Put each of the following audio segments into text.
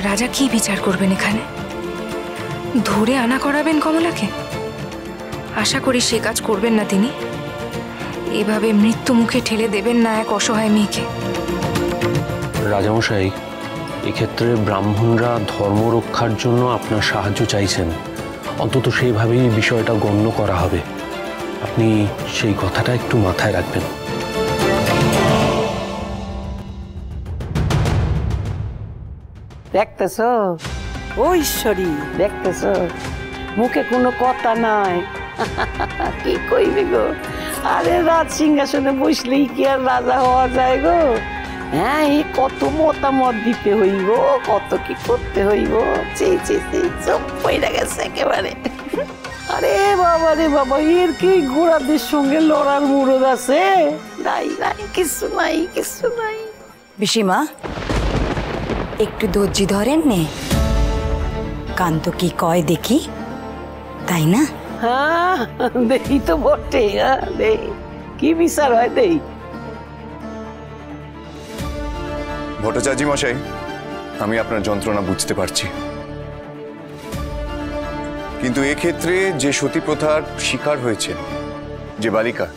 রাজা কি বিচার করবেন এখানে? ধরে আনা করাবেন কমলাকে? আশা করি সে কাজ করবেন না তিনি। এভাবে মৃত্যু মুখে ঠেলে দেবেন না এক অসহায় মেয়েকে। রাজামশাই, এক্ষেত্রে ব্রাহ্মণরা ধর্ম রক্ষার জন্য আপনার সাহায্য চাইছেন। অন্তত সেইভাবেই বিষয়টা গণ্য করা হবে। আপনি সেই কথাটা একটু মাথায় রাখবেন। দেখতেছ ও ঈশ্বরী, দেখতেছ মুখে কোনো কথা নাই। কি কইবি গো? আরে রাজ সিংহাসনে বসলেই কি আর রাজা হওয়া যায় গো? হ্যাঁ, এই কত মতামত দিতে হইব, কত কি করতে হইব। চোখ পইরা গেছে একেবারে। আরে বাবা রে বাবা, এর কি ঘোড়াদের সঙ্গে লড়ার মুরদ আছে? নাই নাই, কিছু নাই, কিছু নাই। পিসিমা, একটু ধৈর্য ধরেন নে। কান্ত কি কয় দেখি, তাই না? হ্যাঁ, দেখি তো বটে। হ্যাঁ, দেখি কি বিচার হয় দেই। ভট্টাচার্য মশাই, আমি আপনার যন্ত্রণা বুঝতে পারছি, কিন্তু এক্ষেত্রে যে সতী প্রথার শিকার হয়েছে যে বালিকা,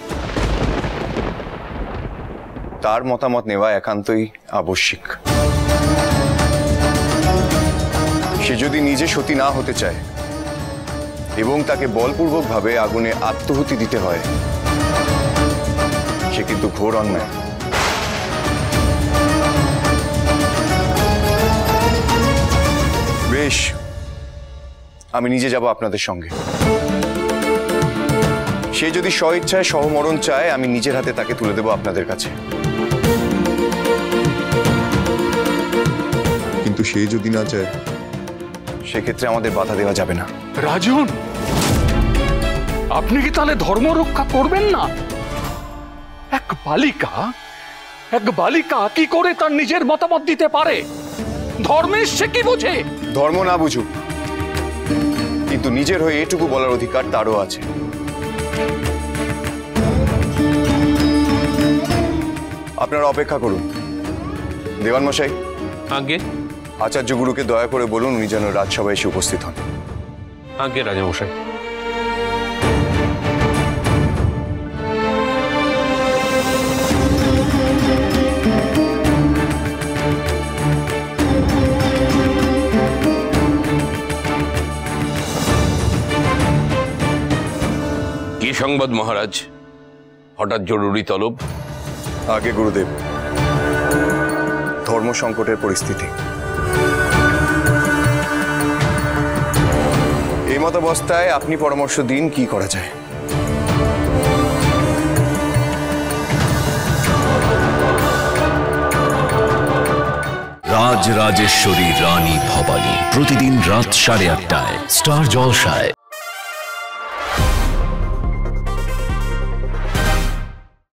তার মতামত নেওয়া একান্তই আবশ্যিক। সে যদি নিজে সতী না হতে চায় এবং তাকে বলপূর্বক ভাবে আগুনে আত্মহুতি দিতে হয়, সে কিন্তু ঘোর অন্যায়। বেশ, আমি নিজে যাব আপনাদের সঙ্গে। সে যদি স্বইচ্ছায় সহমরণ চায়, আমি নিজের হাতে তাকে তুলে দেব আপনাদের কাছে। কিন্তু সে যদি না চায়, সেক্ষেত্রে আমাদের বাধা দেওয়া যাবে না। রাজন, আপনি কি তাহলে ধর্ম রক্ষা করবেন না? এক বালিকা কি করে তার নিজের মতামত দিতে পারে? ধর্মের সে কি বোঝে? ধর্ম না বুঝুক, কিন্তু নিজের হয়ে এটুকু বলার অধিকার তারও আছে। আপনারা অপেক্ষা করুন। দেওয়ান মশাই, আগে আচার্য গুরুকে দয়া করে বলুন উনি যেন রাজসভায় এসে উপস্থিত হন। আগে রাজামশাই। কি সংবাদ মহারাজ? হঠাৎ জরুরি তলব? আগে গুরুদেব, ধর্ম সংকটের পরিস্থিতি। এই মতাবস্থায় আপনি পরামর্শ দিন কি করা যায়। রাজরাজেশ্বরী রানী ভবানী, প্রতিদিন রাত 8:30টায় স্টার জলসায়।